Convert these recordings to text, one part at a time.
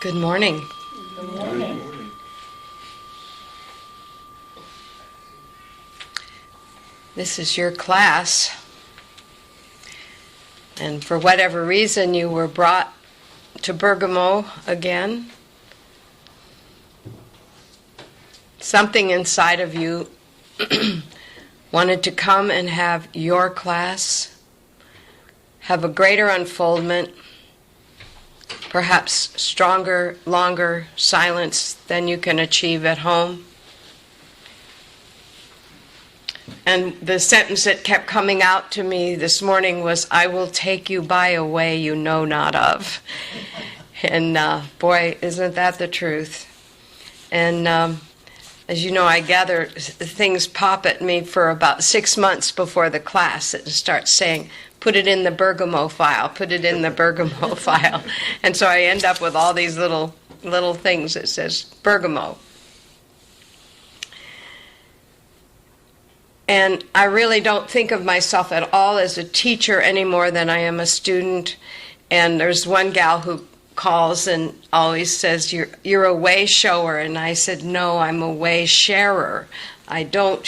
Good morning. Good morning. This is your class, and for whatever reason you were brought to Bergamo again. Something inside of you wanted to come and have your class, have a greater unfoldment, perhaps stronger, longer silence than you can achieve at home. And the sentence that kept coming out to me this morning was, "I will take you by a way you know not of." And boy, isn't that the truth. And as you know, I gather things pop at me for about 6 months before the class. It starts saying, put it in the Bergamo file, put it in the Bergamo file. And so I end up with all these little things that says Bergamo. And I really don't think of myself at all as a teacher any more than I am a student. And there's one gal who calls and always says, you're a way shower. And I said, no, I'm a way sharer. I don't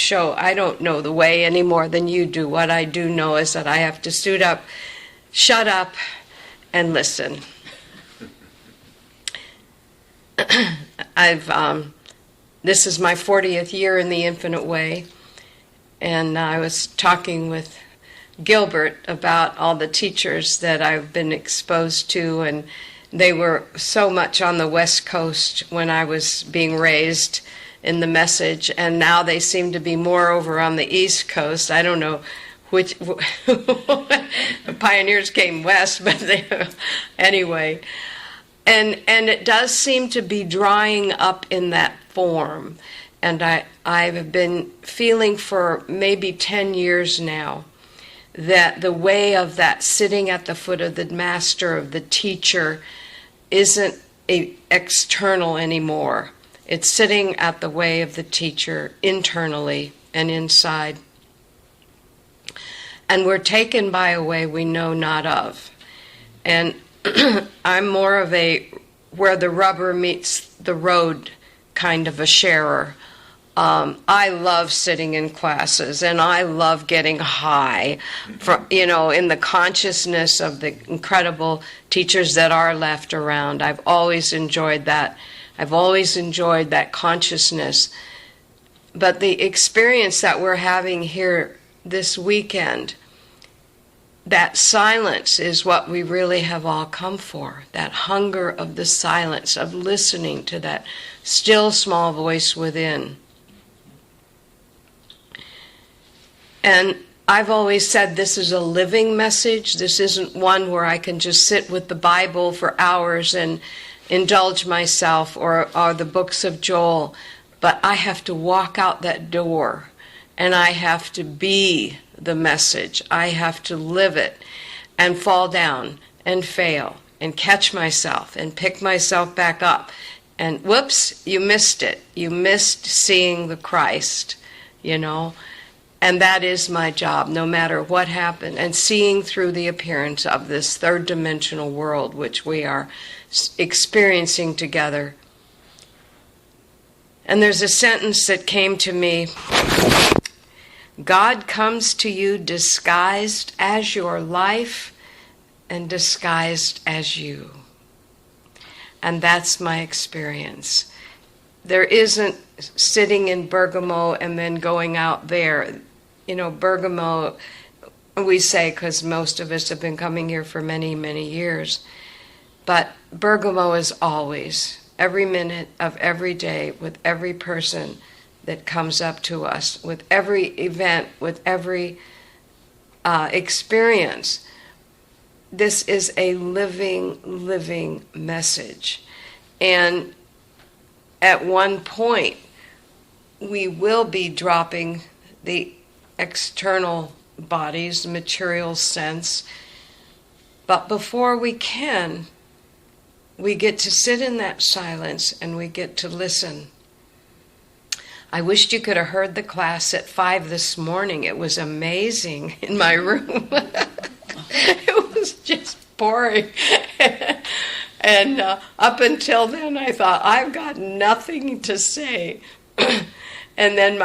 know the way any more than you do. What I do know is that I have to suit up, shut up, and listen. This is my 40th year in the Infinite Way, and I was talking with Gilbert about all the teachers that I've been exposed to, and they were so much on the West Coast when I was being raised in the message, and now they seem to be more over on the East Coast. I don't know which the pioneers came west, but anyway. And it does seem to be drying up in that form. And I've been feeling for maybe 10 years now that the way of that sitting at the foot of the master, of the teacher, isn't external anymore. It's sitting at the way of the teacher internally and inside. And we're taken by a way we know not of. And I'm more of a where the rubber meets the road kind of a sharer. I love sitting in classes, and I love getting high, in the consciousness of the incredible teachers that are left around. I've always enjoyed that. I've always enjoyed that consciousness. But the experience that we're having here this weekend, that silence is what we really have all come for. That hunger of the silence, of listening to that still small voice within. And I've always said this is a living message. This isn't one where I can just sit with the Bible for hours and indulge myself or the books of Joel. But I have to walk out that door, and I have to be the message. I have to live it and fall down and fail and catch myself and pick myself back up. And whoops, you missed it. You missed seeing the Christ, And that is my job, no matter what happened, and seeing through the appearance of this third-dimensional world which we are experiencing together. And there's a sentence that came to me: God comes to you disguised as your life and disguised as you. And that's my experience. There isn't sitting in Bergamo and then going out there. Bergamo, we say, because most of us have been coming here for many, many years. But Bergamo is always, every minute of every day, with every person that comes up to us, with every event, with every experience. This is a living message. And at one point, we will be dropping the external bodies, material sense. But before we can, we get to sit in that silence and we get to listen. I wished you could have heard the class at 5 this morning. It was amazing in my room. It was just pouring. And up until then, I thought, I've got nothing to say. And then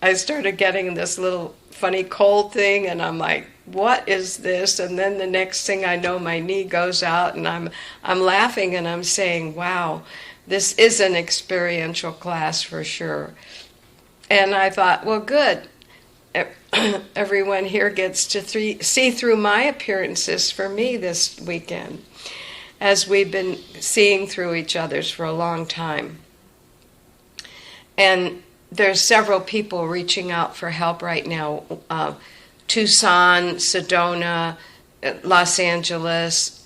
I started getting this little funny cold thing, and I'm like, what is this? And then the next thing I know, my knee goes out, and I'm laughing, and I'm saying, wow, this is an experiential class for sure. And I thought, well, good. Everyone here gets to see through my appearances for me this weekend, as we've been seeing through each other's for a long time. And there's several people reaching out for help right now. Tucson, Sedona, Los Angeles.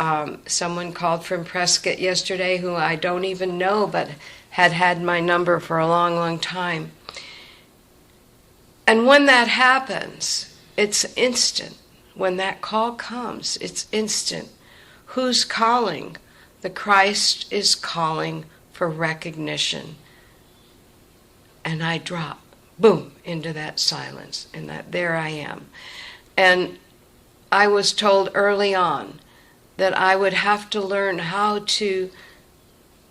Someone called from Prescott yesterday who I don't even know, but had my number for a long, long time. And when that happens, it's instant. When that call comes, it's instant. Who's calling? The Christ is calling for recognition. And I drop, boom, into that silence, and there I am. And I was told early on that I would have to learn how to,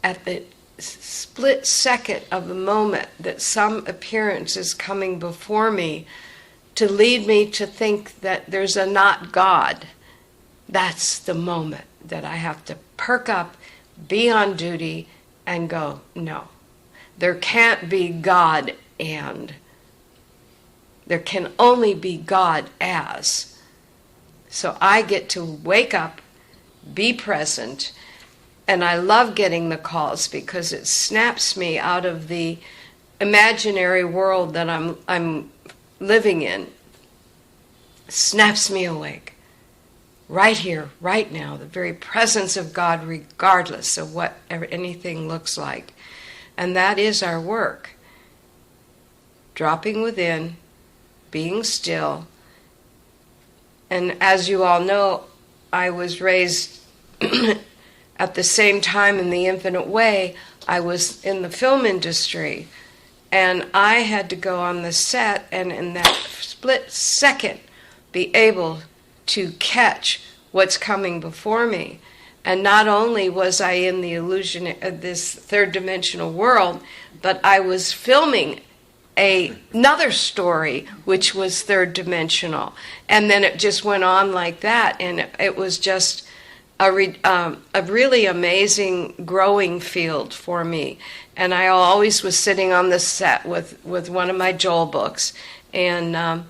at the split second of the moment that some appearance is coming before me, to lead me to think that there's a not God. That's the moment that I have to perk up, be on duty, and go, no. There can't be God and. There can only be God as. So I get to wake up, be present, and I love getting the calls because it snaps me out of the imaginary world that I'm living in. Snaps me awake. Right here, right now, the very presence of God, regardless of what anything looks like. And that is our work. Dropping within, being still. And as you all know, I was raised at the same time in the infinite way. I was in the film industry, and I had to go on the set and in that split second be able to catch what's coming before me. And not only was I in the illusion of this third dimensional world, but I was filming another story which was third dimensional. And then it just went on like that, and it was just a really amazing growing field for me. And I always was sitting on the set with one of my Joel books and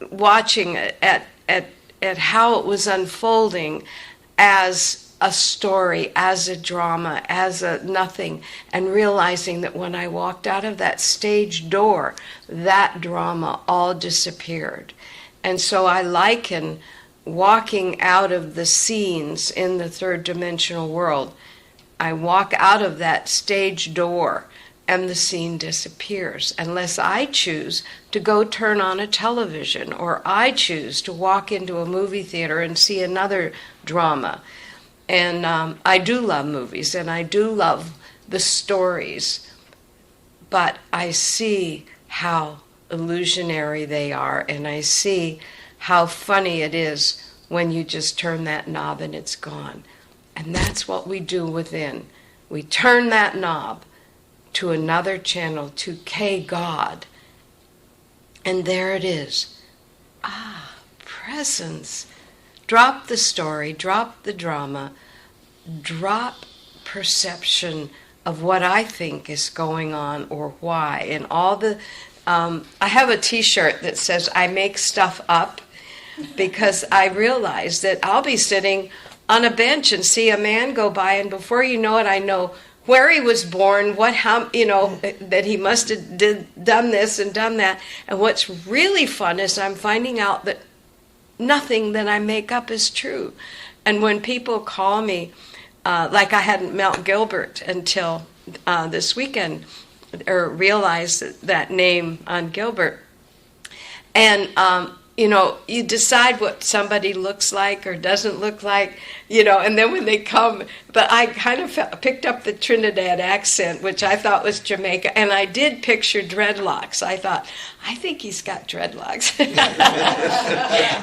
watching at how it was unfolding as a story, as a drama, as a nothing, and realizing that when I walked out of that stage door, that drama all disappeared. And so I liken walking out of the scenes in the third dimensional world. I walk out of that stage door and the scene disappears, unless I choose to go turn on a television, or I choose to walk into a movie theater and see another drama. And I do love movies, and I do love the stories, but I see how illusionary they are, and I see how funny it is when you just turn that knob and it's gone. And that's what we do within. We turn that knob to another channel, to K God, and there it is. Presence. Drop the story, drop the drama, drop perception of what I think is going on or why. And all the, I have a t-shirt that says, I make stuff up, because I realize that I'll be sitting on a bench and see a man go by, and before you know it, I know where he was born, that he must have done this and done that. And what's really fun is I'm finding out that nothing that I make up is true. And when people call me, like I hadn't met Gilbert until this weekend, or realized that name on Gilbert. And you decide what somebody looks like or doesn't look like, and then when they come, but I kind of picked up the Trinidad accent, which I thought was Jamaica, and I did picture dreadlocks. I thought, I think he's got dreadlocks.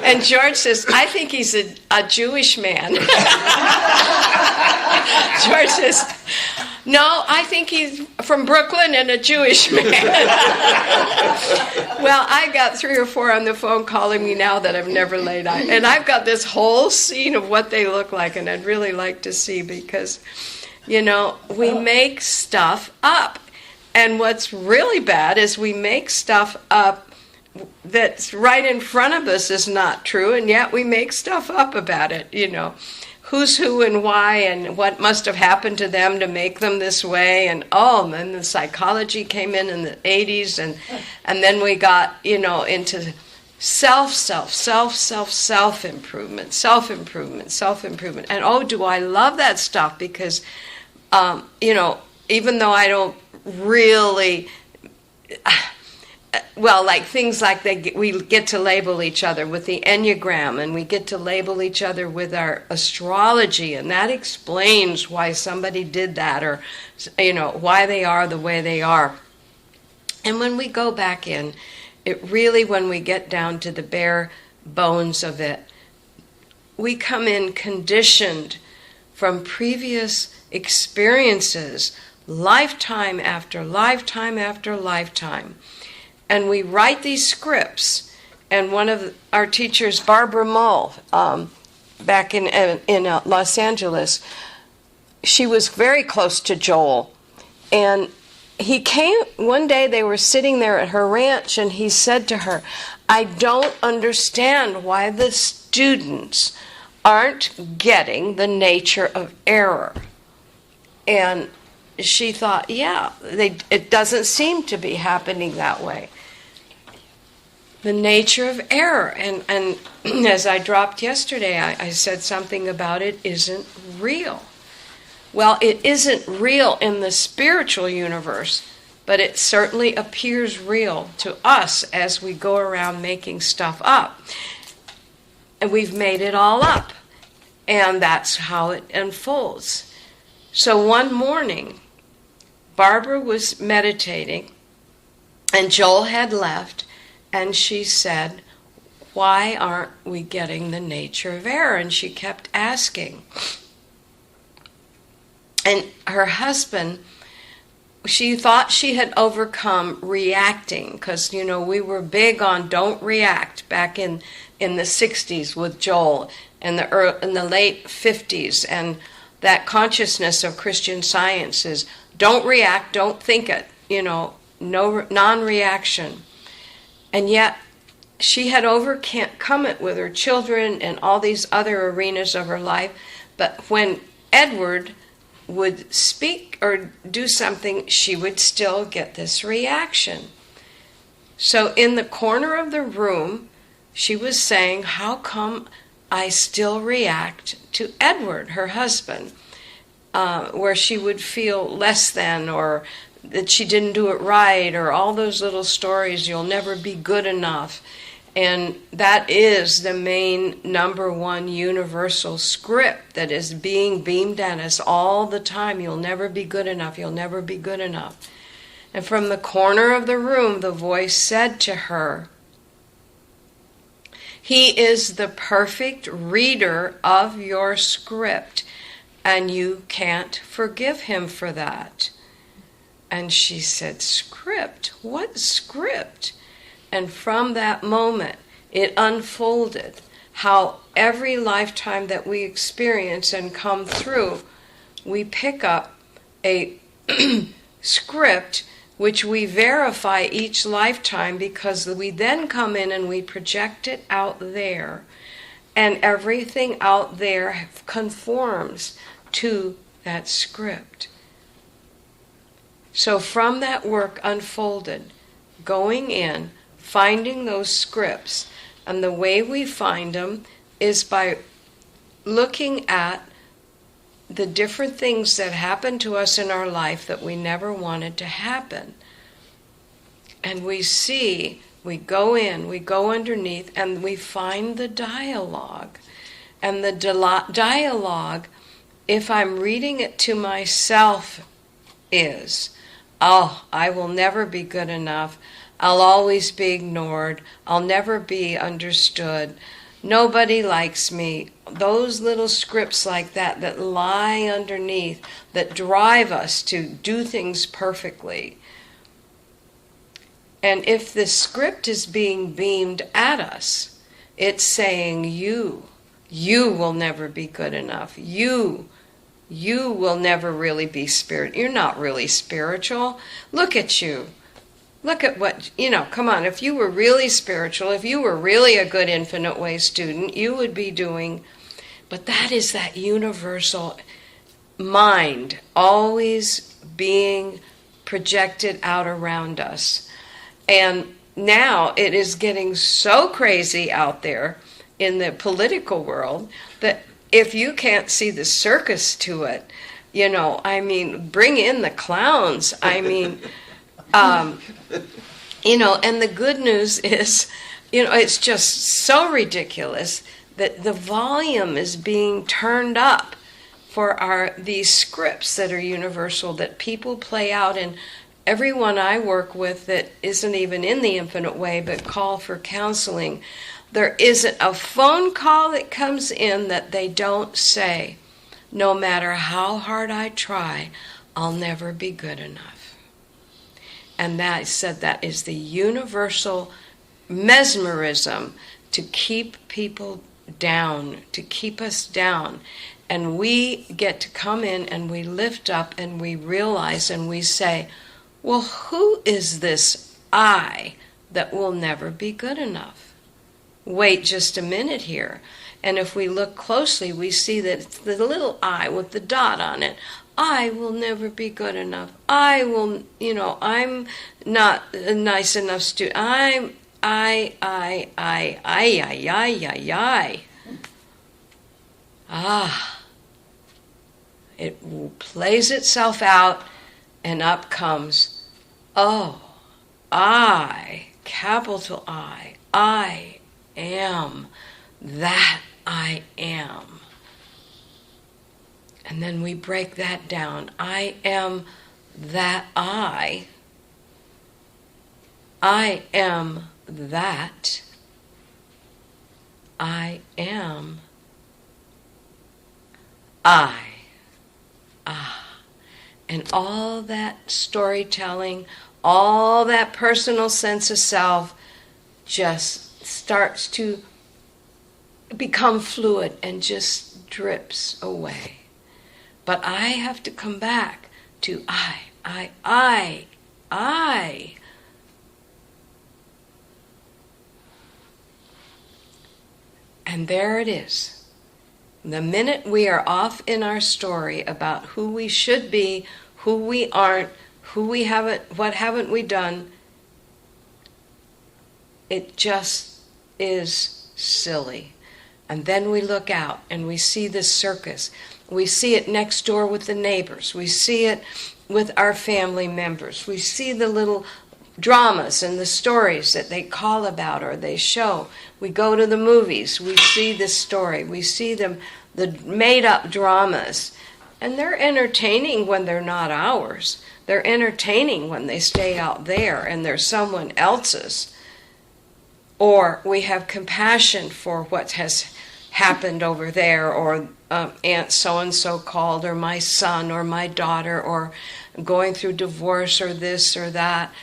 And George says, I think he's a Jewish man. George says, no, I think he's from Brooklyn and a Jewish man. Well, I got 3 or 4 on the phone calling me now that I've never laid eyes. And I've got this whole scene of what they look like, and I'd really like to see because, we make stuff up. And what's really bad is we make stuff up that's right in front of us is not true, and yet we make stuff up about it, Who's who and why and what must have happened to them to make them this way. And then the psychology came in the 80s and then we got, into self-improvement. And do I love that stuff because, even though I don't really... like things like we get to label each other with the Enneagram, and we get to label each other with our astrology, and that explains why somebody did that, or why they are the way they are. And when we go back in, when we get down to the bare bones of it, we come in conditioned from previous experiences, lifetime after lifetime after lifetime. And we write these scripts. And one of our teachers, Barbara Muhl, back in Los Angeles, she was very close to Joel. And he came, one day they were sitting there at her ranch, and he said to her, I don't understand why the students aren't getting the nature of error. And she thought, it doesn't seem to be happening that way. The nature of error. And as I dropped yesterday, I said something about it isn't real. Well, it isn't real in the spiritual universe, but it certainly appears real to us as we go around making stuff up. And we've made it all up. And that's how it unfolds. So one morning, Barbara was meditating, and Joel had left, and she said, why aren't we getting the nature of error? And she kept asking. And her husband, she thought she had overcome reacting, because, we were big on don't react back in the 60s with Joel, and in the late 50s, and that consciousness of Christian Science is don't react, don't think it, no non-reaction. And yet she had overcome it with her children and all these other arenas of her life. But when Edward would speak or do something, she would still get this reaction. So in the corner of the room, she was saying, how come I still react to Edward, her husband, where she would feel less than, or that she didn't do it right, or all those little stories, you'll never be good enough. And that is the main number one universal script that is being beamed at us all the time. You'll never be good enough, you'll never be good enough. And from the corner of the room, the voice said to her, he is the perfect reader of your script, and you can't forgive him for that. And she said, script? What script? And from that moment, it unfolded how every lifetime that we experience and come through, we pick up a script which we verify each lifetime, because we then come in and we project it out there, and everything out there conforms to that script. So from that work unfolded, going in, finding those scripts, and the way we find them is by looking at the different things that happen to us in our life that we never wanted to happen. And we see We go in, we go underneath, and we find the dialogue. And the dialogue, if I'm reading it to myself, is, oh, I will never be good enough. I'll always be ignored. I'll never be understood. Nobody likes me. Those little scripts like that that lie underneath, that drive us to do things perfectly. And if the script is being beamed at us, it's saying, you will never be good enough. You will never really be spiritual. You're not really spiritual. Look at you. Look at what, come on. If you were really spiritual, if you were really a good Infinite Way student, you would be doing. But that is that universal mind always being projected out around us. And now it is getting so crazy out there in the political world that if you can't see the circus to it, bring in the clowns. And the good news is, it's just so ridiculous that the volume is being turned up for these scripts that are universal, that people play out. And everyone I work with that isn't even in the Infinite Way but call for counseling, there isn't a phone call that comes in that they don't say, no matter how hard I try, I'll never be good enough. And that is the universal mesmerism to keep people down, to keep us down. And we get to come in and we lift up and we realize and we say, well, who is this I that will never be good enough? Wait just a minute here. And if we look closely, we see that it's the little I with the dot on it. I will never be good enough. I'm not a nice enough student. It plays itself out, and up comes, oh, capital I am that I am. And then we break that down. I am that I am that. I am I. And all that storytelling, all that personal sense of self just starts to become fluid and just drips away. But I have to come back to I. And there it is. The minute we are off in our story about who we should be, who we aren't, who we haven't, what haven't we done, it just is silly. And then we look out and we see this circus. We see it next door with the neighbors. We see it with our family members. We see the little dramas and the stories that they call about or they show. We go to the movies. We see this story. We see the made-up dramas. And they're entertaining when they're not ours. They're entertaining when they stay out there and they're someone else's. Or we have compassion for what has happened over there, or Aunt so-and-so called, or my son, or my daughter, or going through divorce, or this or that.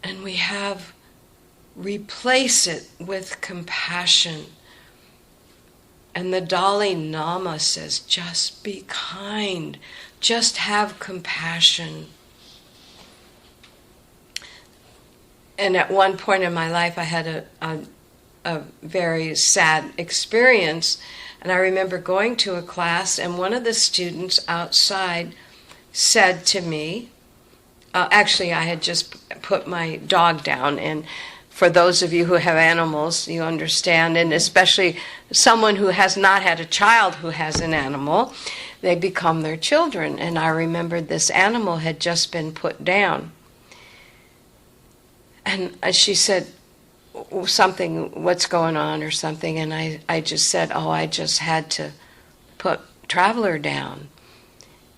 And we have replace it with compassion. And the Dalai Lama says, just be kind, just have compassion. And at one point in my life, I had a very sad experience. And I remember going to a class, and one of the students outside said to me, actually, I had just put my dog down, and for those of you who have animals, you understand, and especially someone who has not had a child who has an animal, they become their children. And I remembered this animal had just been put down. And she said, something, what's going on or something, and I just said, oh, I just had to put Traveler down.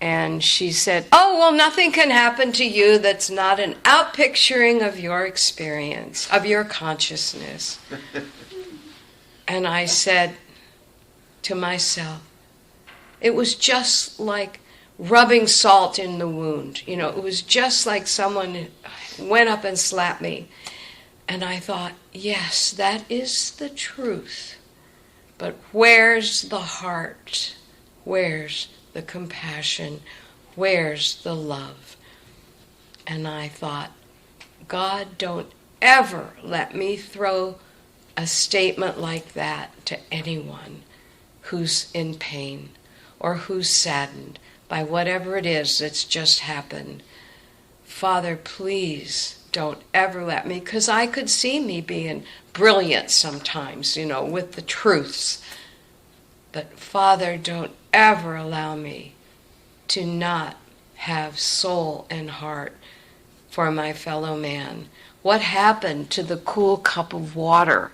And she said, oh, well, nothing can happen to you that's not an outpicturing of your experience, of your consciousness. And I said to myself, it was just like rubbing salt in the wound. You know, it was just like someone went up and slapped me. And I thought, yes, that is the truth. But where's the heart? Where's the compassion? Where's the love? And I thought, God, don't ever let me throw a statement like that to anyone who's in pain or who's saddened by whatever it is that's just happened. Father, please don't ever let me, because I could see me being brilliant sometimes, you know, with the truths. But Father, don't ever allow me to not have soul and heart for my fellow man. What happened to the cool cup of water?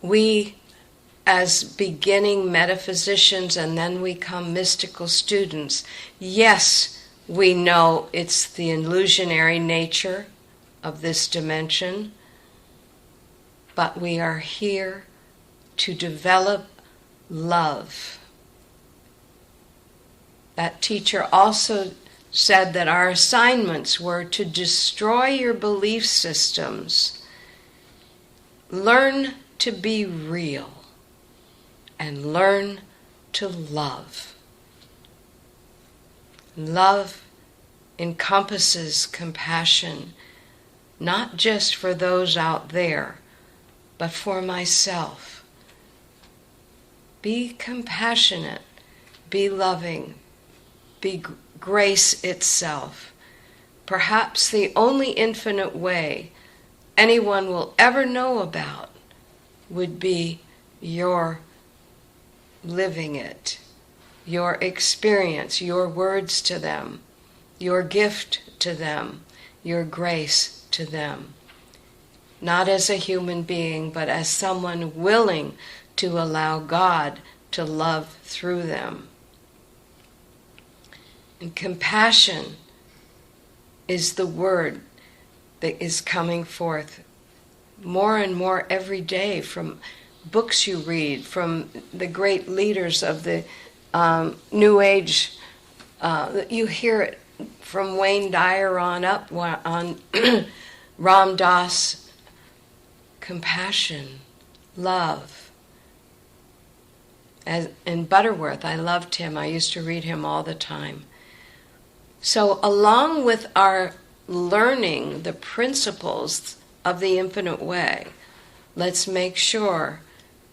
We, as beginning metaphysicians, and then we come mystical students, yes, we know it's the illusionary nature of this dimension, but we are here to develop love. That teacher also said that our assignments were to destroy your belief systems, learn to be real, and learn to love. Love encompasses compassion, not just for those out there, but for myself. Be compassionate, be loving, be grace itself. Perhaps the only infinite way anyone will ever know about would be your living it, your experience, your words to them, your gift to them, your grace to them. Not as a human being, but as someone willing to allow God to love through them. And compassion is the word that is coming forth more and more every day from books you read, from the great leaders of the New Age. You hear it from Wayne Dyer on up, on Ram Dass. Compassion, love. And Butterworth, I loved him. I used to read him all the time. So along with our learning the principles of the infinite way, let's make sure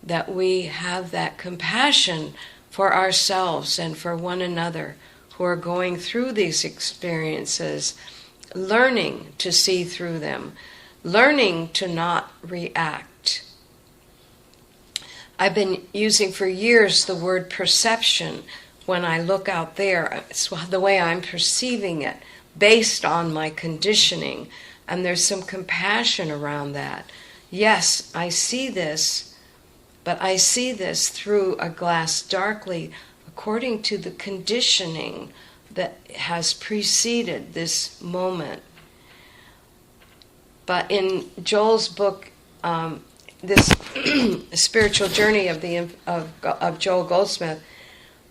that we have that compassion for ourselves and for one another who are going through these experiences, learning to see through them, learning to not react. I've been using for years the word perception when I look out there. It's the way I'm perceiving it based on my conditioning, and there's some compassion around that. Yes, I see this, but I see this through a glass darkly according to the conditioning that has preceded this moment. But in Joel's book, this spiritual journey of Joel Goldsmith,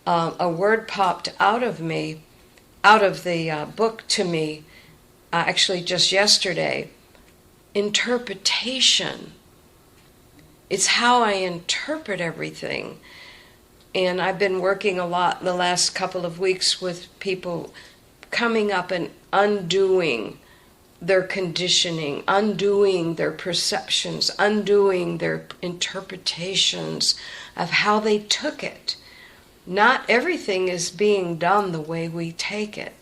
a word popped out of the book to me, actually just yesterday. Interpretation. It's how I interpret everything. And I've been working a lot the last couple of weeks with people coming up and undoing their conditioning, undoing their perceptions, undoing their interpretations of how they took it. Not everything is being done the way we take it.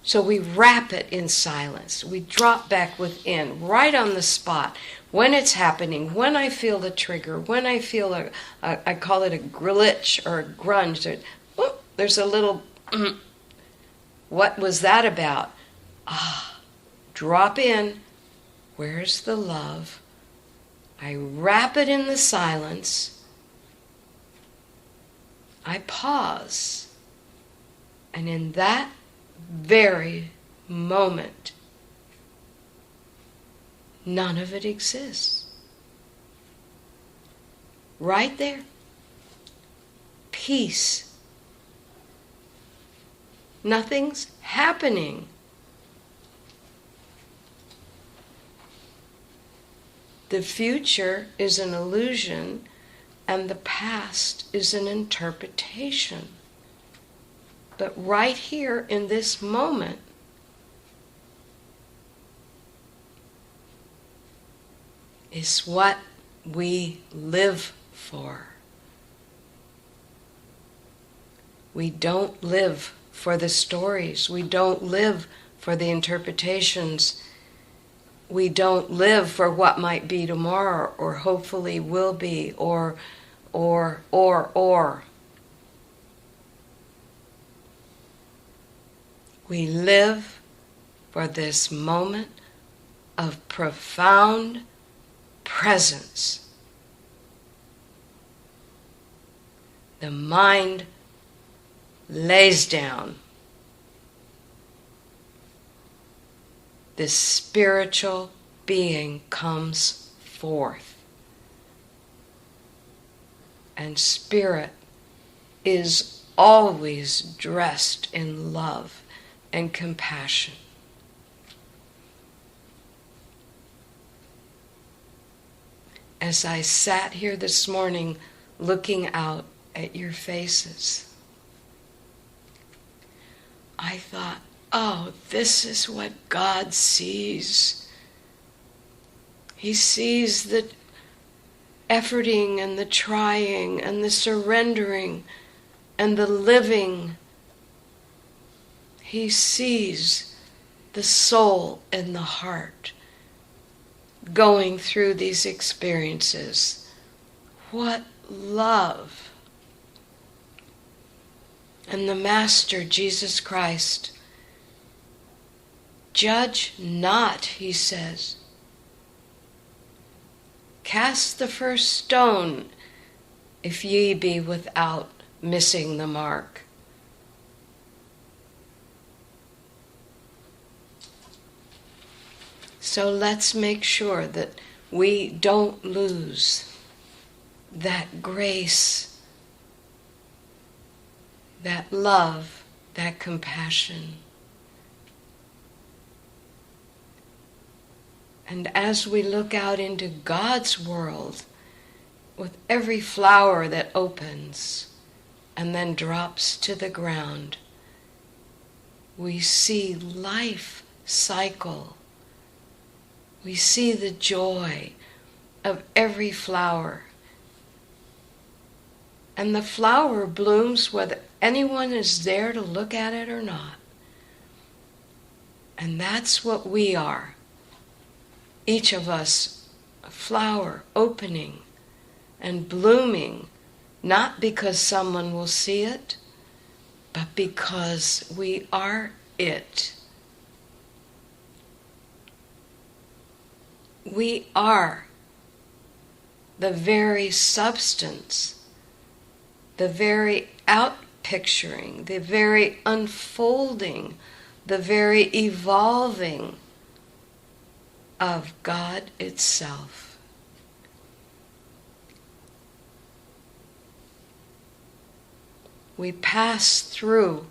So we wrap it in silence. We drop back within, right on the spot, when it's happening, when I feel the trigger, when I feel I call it a glitch or a grunge. There's a little, what was that about? drop in, where's the love? I wrap it in the silence. I pause. And in that very moment, none of it exists. Right there. Peace. Nothing's happening. The future is an illusion, and the past is an interpretation. But right here in this moment, is what we live for. We don't live for the stories. We don't live for the interpretations. We don't live for what might be tomorrow, or hopefully will be, or. We live for this moment of profound presence. The mind lays down. The spiritual being comes forth. And spirit is always dressed in love and compassion. As I sat here this morning looking out at your faces, I thought, oh, this is what God sees. He sees the efforting and the trying and the surrendering and the living. He sees the soul and the heart going through these experiences. What love! And the Master, Jesus Christ, judge not, he says. Cast the first stone if ye be without missing the mark. So let's make sure that we don't lose that grace, that love, that compassion. And as we look out into God's world, with every flower that opens and then drops to the ground, we see life cycle. We see the joy of every flower. And the flower blooms whether anyone is there to look at it or not. And that's what we are. Each of us, a flower opening and blooming, not because someone will see it, but because we are it. We are the very substance, the very outpicturing, the very unfolding, the very evolving of God itself. We pass through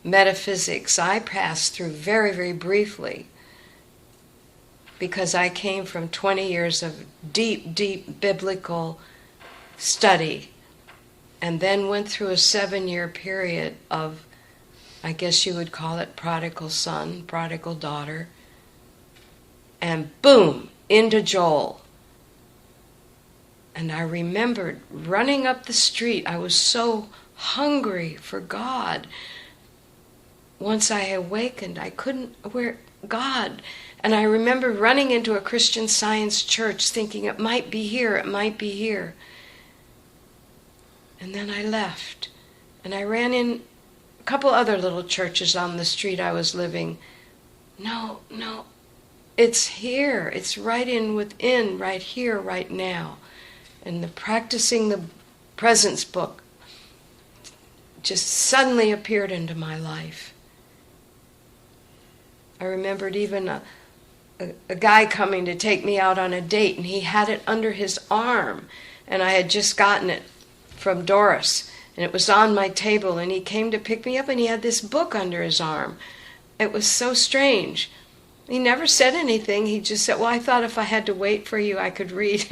metaphysics. I passed through very, very briefly, because I came from 20 years of deep, deep biblical study, and then went through a 7-year period of, I guess you would call it prodigal son, prodigal daughter, and boom, into Joel. And I remembered running up the street. I was so hungry for God. Once I awakened, I couldn't, where God? And I remember running into a Christian Science church thinking it might be here, it might be here. And then I left. And I ran in a couple other little churches on the street I was living. No, It's here. It's right in within, right here, right now. And the practicing the presence book just suddenly appeared into my life. I remembered even a guy coming to take me out on a date, and he had it under his arm, and I had just gotten it from Doris, and it was on my table, and he came to pick me up, and he had this book under his arm. It was so strange. He never said anything. He just said, well, I thought if I had to wait for you, I could read.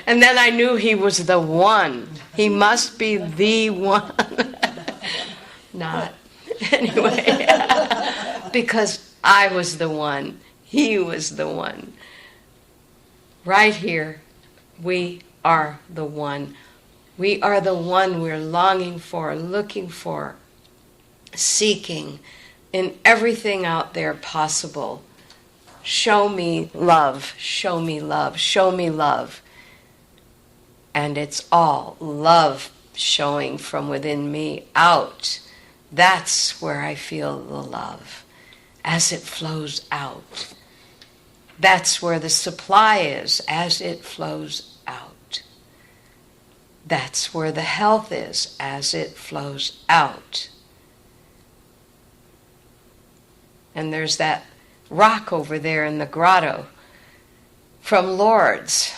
And then I knew he was the one. He must be the one. Not. Anyway. Because I was the one. He was the one. Right here, we are the one. We are the one we're longing for, looking for, seeking in everything out there possible. Show me love, show me love, show me love. And it's all love showing from within me out. That's where I feel the love as it flows out. That's where the supply is as it flows out. That's where the health is as it flows out. And there's that rock over there in the grotto from Lourdes,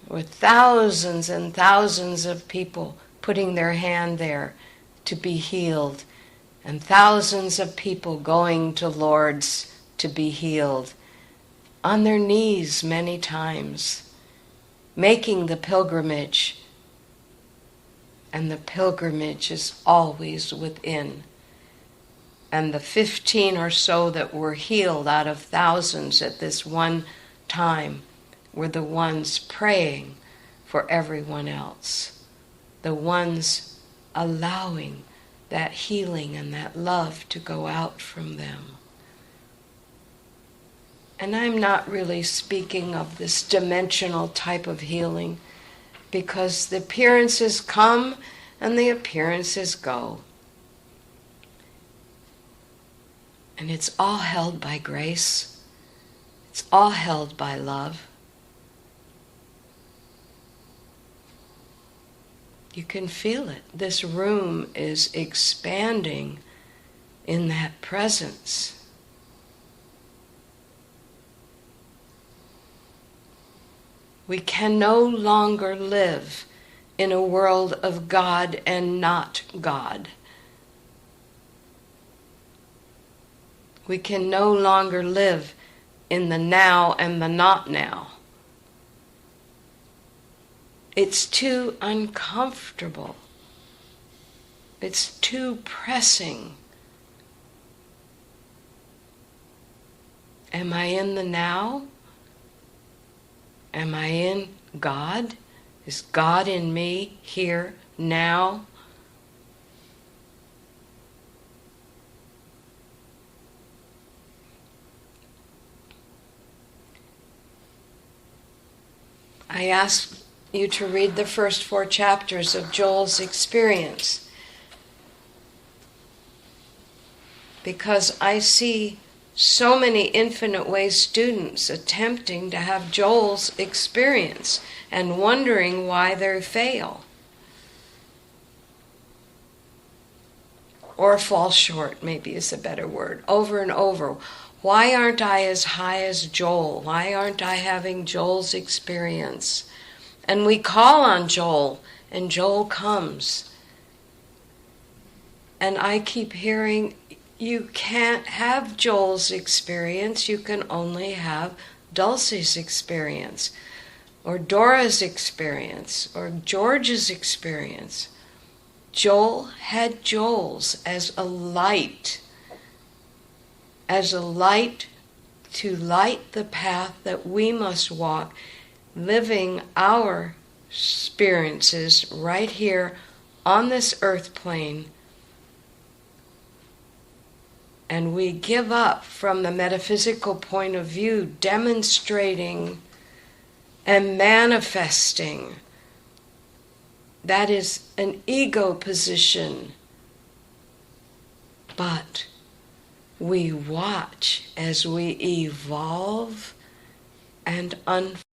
with thousands and thousands of people putting their hand there to be healed, and thousands of people going to Lourdes to be healed, on their knees many times, making the pilgrimage. And the pilgrimage is always within. And the 15 or so that were healed out of thousands at this one time were the ones praying for everyone else, the ones allowing that healing and that love to go out from them. And I'm not really speaking of this dimensional type of healing, because the appearances come and the appearances go. And it's all held by grace. It's all held by love. You can feel it. This room is expanding in that presence. We can no longer live in a world of God and not God. We can no longer live in the now and the not now. It's too uncomfortable. It's too pressing. Am I in the now? Am I in God? Is God in me here now? I ask you to read the first 4 chapters of Joel's experience, because I see so many Infinite Way students attempting to have Joel's experience and wondering why they fail or fall short, maybe is a better word, over and over. Why aren't I as high as Joel? Why aren't I having Joel's experience? And we call on Joel, and Joel comes. And I keep hearing, you can't have Joel's experience, you can only have Dulcie's experience, or Dora's experience, or George's experience. Joel had Joel's as a light to light the path that we must walk, living our experiences right here on this earth plane. And we give up from the metaphysical point of view, demonstrating and manifesting. That is an ego position. But we watch as we evolve and unfold.